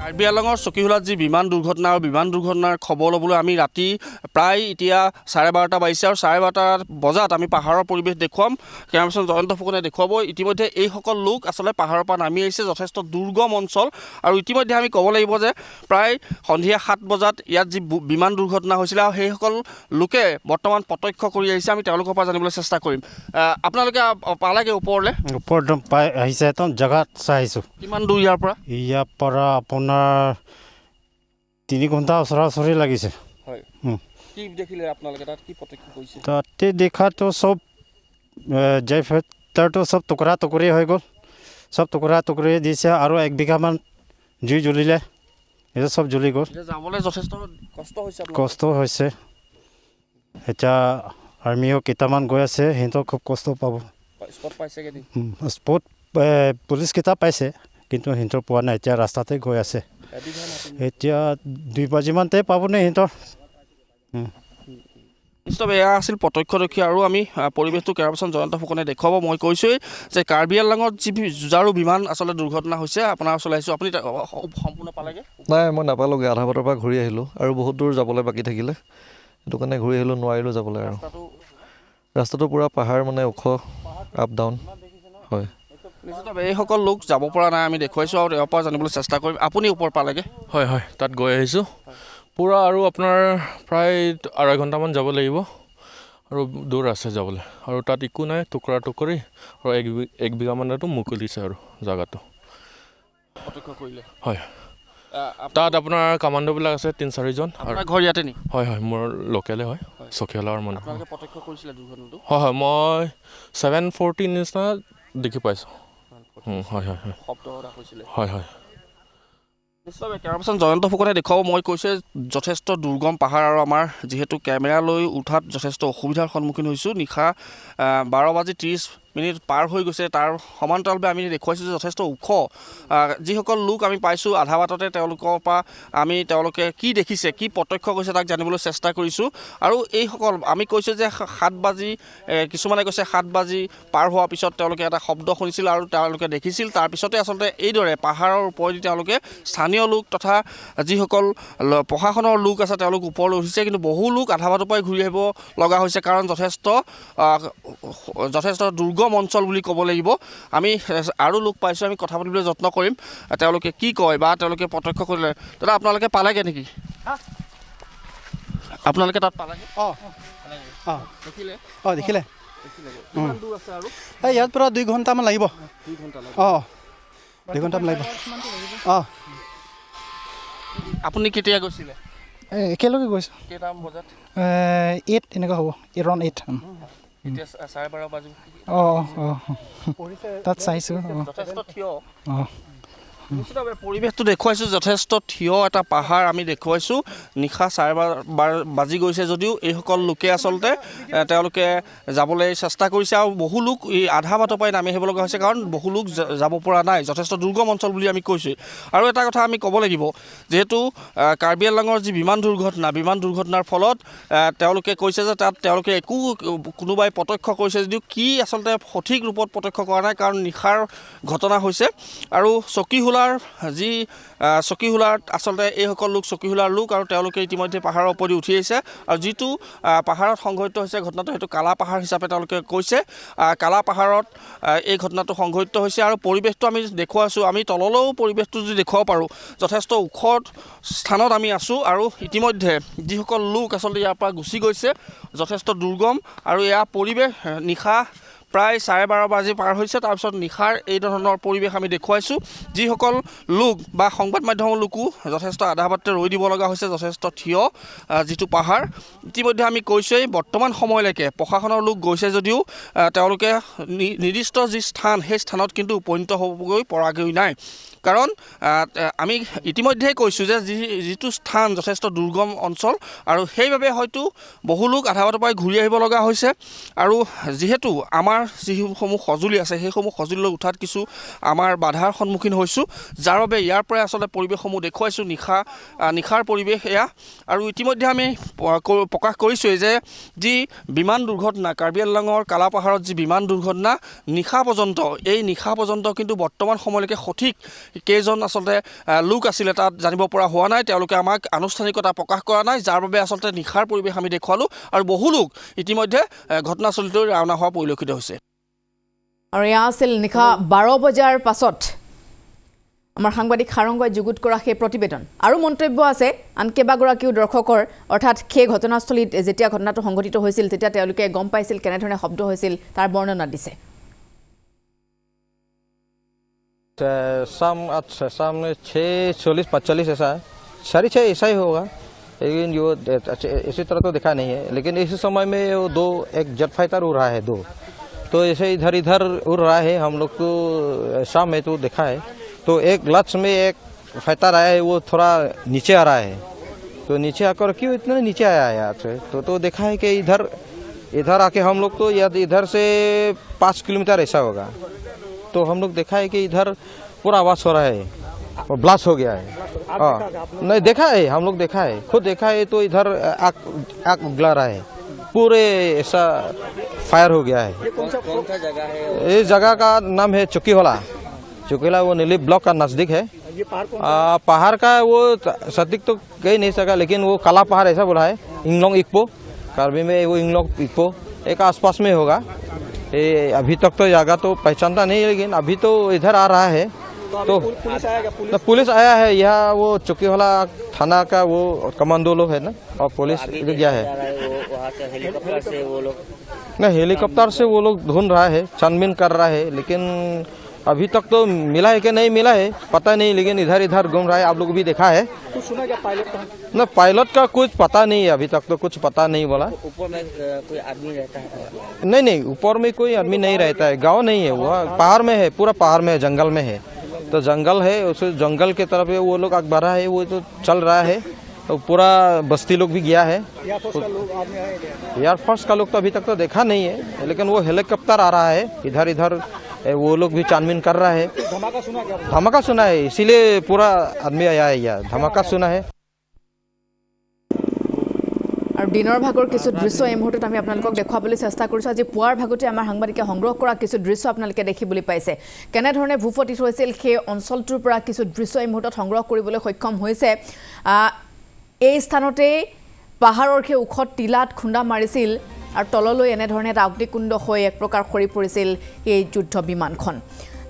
কাৰ্বি আংলঙৰ চকীহোলাত যি বিমান দুৰ্ঘটনা আৰু বিমান দুৰ্ঘটনাৰ খবৰ ল'বলৈ আমি ৰাতি প্ৰায় এতিয়া 12:30 বাজিছে আৰু 12:30 বজাত আমি পাহাৰৰ পৰিৱেশ দেখুৱাম। কেমেৰাপাৰ্চন জয়ন্ত ফুকনে দেখুৱাব। ইতিমধ্যে এইসকল লোক আচলতে পাহাৰৰ পৰা নামি আহিছে, যথেষ্ট দুৰ্গম অঞ্চল। আৰু ইতিমধ্যে আমি ক'ব লাগিব যে প্ৰায় সন্ধিয়া 7 বজাত ইয়াত যি বিমান দুৰ্ঘটনা হৈছিলে আৰু সেইসকল লোকে বৰ্তমান প্ৰত্যক্ষ কৰি আহিছে। আমি তেওঁলোকৰ পৰা জানিবলৈ চেষ্টা কৰিম। আপোনালোকে পালেগে ওপৰলৈ? ওপৰত পাই আহিছে, একদম জেগাত চাই আহিছোঁ। কিমান দূৰ ইয়াৰ পৰা? ইয়াৰ পৰা আপোনাৰ 3 ঘণ্টা ওচৰা-ওচৰি লাগিছে। হয়, কি দেখিলে আপোনালোকে, তাত কি প্ৰত্যক্ষ কৰিছে? তাতে দেখাটো চব জয় ফাইটাৰটো চব টুকুৰা টুকুৰি হৈ গ'ল, চব টুকুৰা টুকুৰি দিছে আৰু 1 বিঘামান জুই জ্বলিলে, এইটো চব জ্বলি গ'ল। যাবলৈ যথেষ্ট কষ্ট হৈছে। কষ্ট হৈছে। এতিয়া আৰ্মিও কেইটামান গৈ আছে, সিহঁতক খুব কষ্ট পাব। স্পট পুলিচ কেইটা পাইছে, কিন্তু সিহঁতৰ পোৱা নাই। এতিয়া ৰাস্তাতে গৈ আছে। এতিয়া 2 বাজিমানতে পাবনে সিহঁতৰ? নিশ্চয় এয়া আছিল প্ৰত্যক্ষদৰ্শী। আৰু আমি পৰিৱেশটো কেমেৰাপাৰ্চন জয়ন্ত ফুকনে দেখুৱাব। মই কৈছোঁৱেই যে কাৰ্বি আংলঙত যি যুঁজাৰু বিমান আচলতে দুৰ্ঘটনা হৈছে, আপোনাৰ ওচৰলৈ আহিছোঁ। আপুনি সম্পূৰ্ণ পালেগে? নাই, মই নাপালোঁগৈ। আধা বাটৰ পৰা ঘূৰি আহিলোঁ আৰু বহুত দূৰ যাবলৈ বাকী থাকিলে, সেইটো কাৰণে ঘূৰি আহিলোঁ, নোৱাৰিলোঁ যাবলৈ। আৰু ৰাস্তাটো পূৰা পাহাৰ, মানে ওখ, আপ ডাউন হয়। নিশ্চিতভাৱে এইসকল লোক যাব পৰা নাই, আমি দেখুৱাইছোঁ আৰু তেওঁৰ পৰা জানিবলৈ চেষ্টা কৰিম। আপুনি ওপৰ পালেগে? হয় হয়, তাত গৈ আহিছোঁ পূৰা। আৰু আপোনাৰ প্ৰায় 2.5 ঘণ্টামান যাব লাগিব আৰু দূৰ আছে যাবলৈ। আৰু তাত একো নাই, টুকুৰা টুকুৰি, আৰু 1 বিঘামানতো মুকলিছে আৰু জেগাটো। হয়, তাত আপোনাৰ কামাণ্ডোবিলাক আছে 3-4 জন। আৰু ঘৰ ইয়াতে নি? হয় হয়, মোৰ লোকেলে হয়, চকীহোলাৰ মানুহ। প্ৰত্যক্ষ কৰিছিলে দুৰ্ঘটনাটো? হয় হয়, মই 740 নিচিনা দেখি পাইছোঁ। হয় হয় হয়, শব্দ হৈছিলে। হয় হয়। নিশ্চয় কেমেৰাপাৰ্চন জয়ন্ত ফুকনে দেখুৱাব। মই কৈছোঁ যথেষ্ট দুৰ্গম পাহাৰ আৰু আমাৰ যিহেতু কেমেৰা লৈ উঠাত যথেষ্ট অসুবিধাৰ সন্মুখীন হৈছোঁ। নিশা 12:30 পাৰ হৈ গৈছে। তাৰ সমান্তৰালভাৱে আমি দেখুৱাইছোঁ যে যথেষ্ট ওখ যিসকল লোক আমি পাইছোঁ আধা বাটতে, তেওঁলোকৰ পৰা তেওঁলোকে কি দেখিছে, কি প্ৰত্যক্ষ কৰিছে, তাক জানিবলৈ চেষ্টা কৰিছোঁ। আৰু এইসকল আমি কৈছোঁ যে 7 বাজি, কিছুমানে কৈছে 7 বাজি পাৰ হোৱাৰ পিছত তেওঁলোকে এটা শব্দ শুনিছিল আৰু তেওঁলোকে দেখিছিল। তাৰপিছতে আচলতে এইদৰে পাহাৰৰ ওপৰেদি তেওঁলোকে স্থানীয় লোক তথা যিসকল প্ৰশাসনৰ লোক আছে তেওঁলোক ওপৰলৈ উঠিছে। কিন্তু বহু লোক আধা বাটৰ পৰাই ঘূৰি আহিব লগা হৈছে, কাৰণ যথেষ্ট দুৰ্গম অঞ্চল বুলি ক'ব লাগিব। আমি আৰু লোক পাইছোঁ, আমি কথা পাতিবলৈ যত্ন কৰিম, তেওঁলোকে কি কয় বা তেওঁলোকে প্ৰত্যক্ষ কৰিলে। দাদা আপোনালোকে পালেগে নেকি? আপোনালোকে তাত পালেগে? দেখিলে? দেখিলে। কিমান দূৰ আছে আৰু? ইয়াৰ পৰা 2 ঘণ্টামান লাগিব। 2 ঘণ্টা লাগিব? 2 ঘণ্টামান লাগিব। আপুনি কেতিয়া গৈছিলে? একেলগে গৈছোঁ। কেইটামান বজাত? 8 এনেকুৱা হ'ব, এৰাউণ্ড 8। এতিয়া 12:30 বাজি। তাত চাইছোঁ। যথেষ্ট থিয়। নিশ্চিতভাৱে পৰিৱেশটো দেখুৱাইছোঁ, যথেষ্ট থিয় এটা পাহাৰ আমি দেখুৱাইছোঁ। নিশা 12:30 বাজি গৈছে যদিও এইসকল লোকে আচলতে তেওঁলোকে যাবলৈ চেষ্টা কৰিছে। আৰু বহু লোক এই আধা বাটৰ পৰাই নামি আহিব লগা হৈছে, কাৰণ বহু লোক যাব পৰা নাই। যথেষ্ট দুৰ্গম অঞ্চল বুলি আমি কৈছোঁ। আৰু এটা কথা আমি ক'ব লাগিব, যিহেতু কাৰ্বি আংলঙৰ যি বিমান দুৰ্ঘটনাৰ ফলত তেওঁলোকে কৈছে যে তাত তেওঁলোকে কোনোবাই প্ৰত্যক্ষ কৰিছে যদিও কি আচলতে সঠিক ৰূপত প্ৰত্যক্ষ কৰা নাই, কাৰণ নিশাৰ ঘটনা হৈছে। আৰু চকীহোলাত আচলতে এইসকল লোক চকীহোলাৰ লোক, আৰু তেওঁলোকে ইতিমধ্যে পাহাৰৰ ওপৰেদি উঠি আহিছে। আৰু যিটো পাহাৰত সংঘটিত হৈছে ঘটনাটো, সেইটো কালা পাহাৰ হিচাপে তেওঁলোকে কৈছে। কালা পাহাৰত এই ঘটনাটো সংঘটিত হৈছে। আৰু পৰিৱেশটো আমি দেখুৱাইছোঁ, আমি তললৈও পৰিৱেশটো যদি দেখুৱাব পাৰোঁ, যথেষ্ট ওখ স্থানত আমি আছোঁ। আৰু ইতিমধ্যে যিসকল লোক আচলতে ইয়াৰ পৰা গুচি গৈছে, যথেষ্ট দুৰ্গম। আৰু এয়া পৰিৱেশ নিশা প্ৰায় 12:30 বাজি পাৰ হৈছে। তাৰপিছত নিশাৰ এই ধৰণৰ পৰিৱেশ আমি দেখুৱাইছোঁ। যিসকল লোক বা সংবাদ মাধ্যমৰ লোকো যথেষ্ট আধা বাটতে ৰৈ দিব লগা হৈছে, যথেষ্ট থিয় যিটো পাহাৰ। ইতিমধ্যে আমি কৈছোঁৱেই বৰ্তমান সময়লৈকে প্ৰশাসনৰ লোক গৈছে যদিও তেওঁলোকে নিৰ্দিষ্ট যি স্থান, সেই স্থানত কিন্তু উপনীত হ'বগৈ পৰাগৈ নাই। কাৰণ আমি ইতিমধ্যেই কৈছোঁ যে যিটো স্থান যথেষ্ট দুৰ্গম অঞ্চল, আৰু সেইবাবে হয়তো বহু লোক আধা বাটৰ পৰাই ঘূৰি আহিব লগা হৈছে। আৰু যিহেতু আমাৰ যিসমূহ সঁজুলি আছে, সেইসমূহ সঁজুলিলৈ উঠাত কিছু আমাৰ বাধাৰ সন্মুখীন হৈছোঁ, যাৰ বাবে ইয়াৰ পৰাই আচলতে পৰিৱেশসমূহ দেখুৱাইছোঁ। নিশাৰ পৰিৱেশ এয়া। আৰু ইতিমধ্যে আমি প্ৰকাশ কৰিছোঁৱেই যে যি বিমান দুৰ্ঘটনা, কাৰ্বি আংলঙৰ কালাপাহাৰত যি বিমান দুৰ্ঘটনা, নিশা পৰ্যন্ত কিন্তু বৰ্তমান সময়লৈকে সঠিক কেইজন আচলতে লোক আছিলে তাত জানিব পৰা হোৱা নাই তেওঁলোকে আমাক আনুষ্ঠানিকতা প্ৰকাশ কৰা নাই যাৰ বাবে আচলতে নিশাৰ পৰিৱেশ আমি দেখুৱালোঁ আৰু বহু লোক ইতিমধ্যে ঘটনাস্থলীলৈ ৰাওনা হোৱা পৰিলক্ষিত হৈছে আৰু এয়া আছিল নিশা 12 বজাৰ পাছত আমাৰ সাংবাদিক সাৰংগই যুগুত কৰা সেই প্ৰতিবেদন আৰু মন্তব্য আছে আন কেইবাগৰাকীও দৰ্শকৰ অৰ্থাৎ সেই ঘটনাস্থলীত যেতিয়া ঘটনাটো সংঘটিত হৈছিল তেতিয়া তেওঁলোকে গম পাইছিল কেনেধৰণে শব্দ হৈছিল তাৰ বৰ্ণনা দিছে शाम में 6:40-45 ऐसा है 6:30 ऐसा ही होगा लेकिन जो इसी तरह तो देखा नहीं है लेकिन इसी समय में वो एक जेट फाइटर उड़ रहा है 2 तो ऐसे इधर उड़ रहा है हम लोग को शाम में तो देखा है तो एक लक्ष्य में एक फाइटर आया है वो थोड़ा नीचे आ रहा है तो नीचे आकर क्यों इतना नीचे आया है यहाँ से तो देखा है कि इधर आके हम लोग तो इधर से 5 किलोमीटर ऐसा होगा तो हम लोग देखा है कि इधर पूरा आवाज हो रहा है और ब्लास्ट हो गया है नहीं देखा है हम लोग देखा है खुद देखा है तो इधर आग उगला रहा है पूरे ऐसा फायर हो गया है ये कौन सा जगह है इस जगह का नाम है चुकीवाला वो नीली ब्लॉक का नजदीक है पहाड़ का वो सटीक तो कह नहीं सका लेकिन वो काला पहाड़ ऐसा बोला है इंगलोंग इक्पो कार्बी में वो इंगलोंग इक्पो एक आसपास में होगा अभी तक तो जगह तो पहचानता नहीं लेकिन अभी तो इधर आ रहा है तो पुलिस आया है यहाँ वो चुकीवाला थाना का वो कमांडो लोग है ना और पुलिस गया है हेलीकॉप्टर से वो लोग ढूंढ रहा है छानबीन कर रहा है लेकिन अभी तक तो मिला है कि नहीं मिला है पता नहीं लेकिन इधर घूम रहा है आप लोग भी देखा है कुछ सुना क्या पायलट का ना पायलट का कुछ पता नहीं है अभी तक तो कुछ पता नहीं बोला ऊपर में कोई आदमी रहता है नहीं ऊपर में कोई आदमी नहीं रहता है गांव नहीं है वो पहाड़ में है पूरा पहाड़ में है जंगल में है तो जंगल है उस जंगल के तरफ वो लोग आग बढ़ा है वो तो चल रहा है तो पूरा बस्ती लोग भी गया है एयरफोर्स का लोग तो अभी तक तो देखा नहीं है लेकिन वो हेलीकॉप्टर आ रहा है इधर वो लोग भी छानबीन कर रहा है धमाका सुना है इसीलिए पूरा आदमी आया है यहाँ धमाका सुना है আৰু দিনৰ ভাগৰ কিছু দৃশ্য এই মুহূৰ্তত আমি আপোনালোকক দেখুৱাবলৈ চেষ্টা কৰিছোঁ আজি পুৱাৰ ভাগতে আমাৰ সাংবাদিকে সংগ্ৰহ কৰা কিছু দৃশ্য আপোনালোকে দেখিবলৈ পাইছে কেনেধৰণে ভূপতিত হৈছিল সেই অঞ্চলটোৰ পৰা কিছু দৃশ্য এই মুহূৰ্তত সংগ্ৰহ কৰিবলৈ সক্ষম হৈছে এই স্থানতে পাহাৰৰ সেই ওখ টিলাত খুন্দা মাৰিছিল আৰু তললৈ এনেধৰণে এটা অগ্নিকুণ্ড হৈ এক প্ৰকাৰ খৰি পৰিছিল এই যুদ্ধ বিমানখন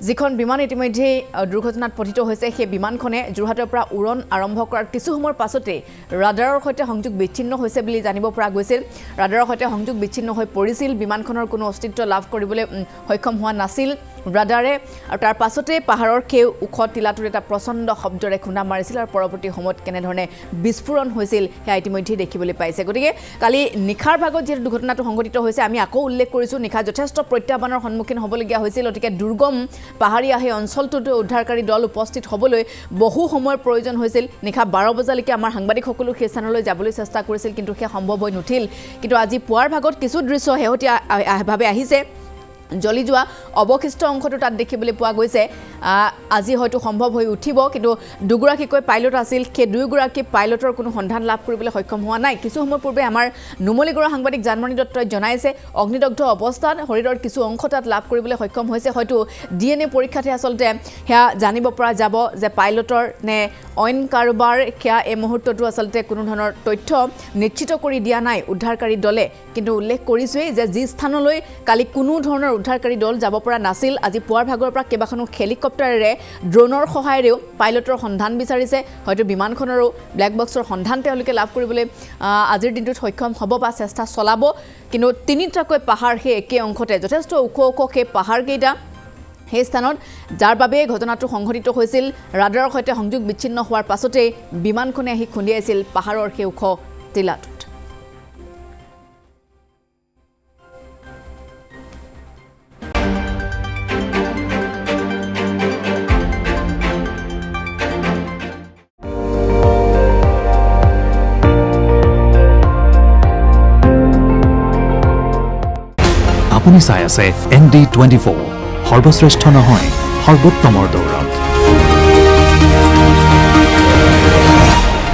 যিখন বিমান ইতিমধ্যে দুৰ্ঘটনাত পতিত হৈছে সেই বিমানখনে যোৰহাটৰ পৰা উৰণ আৰম্ভ কৰাৰ কিছু সময়ৰ পাছতে ৰাডাৰৰ সৈতে সংযোগ বিচ্ছিন্ন হৈছে বুলি জানিব পৰা গৈছিল ৰাডাৰৰ সৈতে সংযোগ বিচ্ছিন্ন হৈ পৰিছিল বিমানখনৰ কোনো অস্তিত্ব লাভ কৰিবলৈ সক্ষম হোৱা নাছিল ৰাডাৰে আৰু তাৰ পাছতে পাহাৰৰ সেই ওখ টিলাটোৰ এটা প্ৰচণ্ড শব্দৰে খুন্দা মাৰিছিল আৰু পৰৱৰ্তী সময়ত কেনেধৰণে বিস্ফোৰণ হৈছিল সেয়া ইতিমধ্যে দেখিবলৈ পাইছে গতিকে কালি নিশাৰ ভাগত যিটো দুৰ্ঘটনাটো সংঘটিত হৈছে আমি আকৌ উল্লেখ কৰিছোঁ নিশা যথেষ্ট প্ৰত্যাহ্বানৰ সন্মুখীন হ'বলগীয়া হৈছিল অতিকে দুৰ্গম পাহাৰীয়া সেই অঞ্চলটোত উদ্ধাৰকাৰী দল উপস্থিত হ'বলৈ বহু সময়ৰ প্ৰয়োজন হৈছিল নিশা 12 বজালৈকে আমাৰ সাংবাদিকসকলো সেই স্থানলৈ যাবলৈ চেষ্টা কৰিছিল কিন্তু সেয়া সম্ভৱ হৈ নুঠিল কিন্তু আজি পুৱাৰ ভাগত কিছু দৃশ্য শেহতীয়াভাৱে আহিছে জ্বলি যোৱা অৱশিষ্ট অংশটো তাত দেখিবলৈ পোৱা গৈছে আজি হয়তো সম্ভৱ হৈ উঠিব কিন্তু দুগৰাকীকৈ পাইলট আছিল সেই দুয়োগৰাকী পাইলটৰ কোনো সন্ধান লাভ কৰিবলৈ সক্ষম হোৱা নাই কিছু সময় পূৰ্বে আমাৰ নুমলীগড়ৰ সাংবাদিক জানমণি দত্তই জনাইছে অগ্নিদগ্ধ অৱস্থাত শৰীৰৰ কিছু অংশ তাত লাভ কৰিবলৈ সক্ষম হৈছে হয়তো DNA পৰীক্ষাতে আচলতে সেয়া জানিব পৰা যাব যে পাইলটৰ নে অইন কাৰোবাৰ সেয়া এই মুহূৰ্তটো আচলতে কোনো ধৰণৰ তথ্য নিশ্চিত কৰি দিয়া নাই উদ্ধাৰকাৰী দলে কিন্তু উল্লেখ কৰিছোৱেই যে যি স্থানলৈ কালি কোনো ধৰণৰ উদ্ধাৰকাৰী দল যাব পৰা নাছিল আজি পুৱাৰ ভাগৰ পৰা কেইবাখনো হেলিকপ্টাৰেৰে ড্ৰোনৰ সহায়েৰেও পাইলটৰ সন্ধান বিচাৰিছে হয়তো বিমানখনৰো ব্লেক বক্সৰ সন্ধান তেওঁলোকে লাভ কৰিবলৈ আজিৰ দিনটোত সক্ষম হ'ব বা চেষ্টা চলাব কিন্তু তিনিটাকৈ পাহাৰ সেই একে অংশতে যথেষ্ট ওখ সেই পাহাৰকেইটা সেই স্থানত যাৰ বাবে ঘটনাটো সংঘটিত হৈছিল ৰাডাৰৰ সৈতে সংযোগ বিচ্ছিন্ন হোৱাৰ পাছতে বিমানখনে আহি খুন্দিয়াইছিল পাহাৰৰ সেই ওখ টিলাটোত আপুনি চাই আছে ND24 সৰ্বশ্ৰেষ্ঠ নহয় সৰ্বোত্তমৰ দৌৰত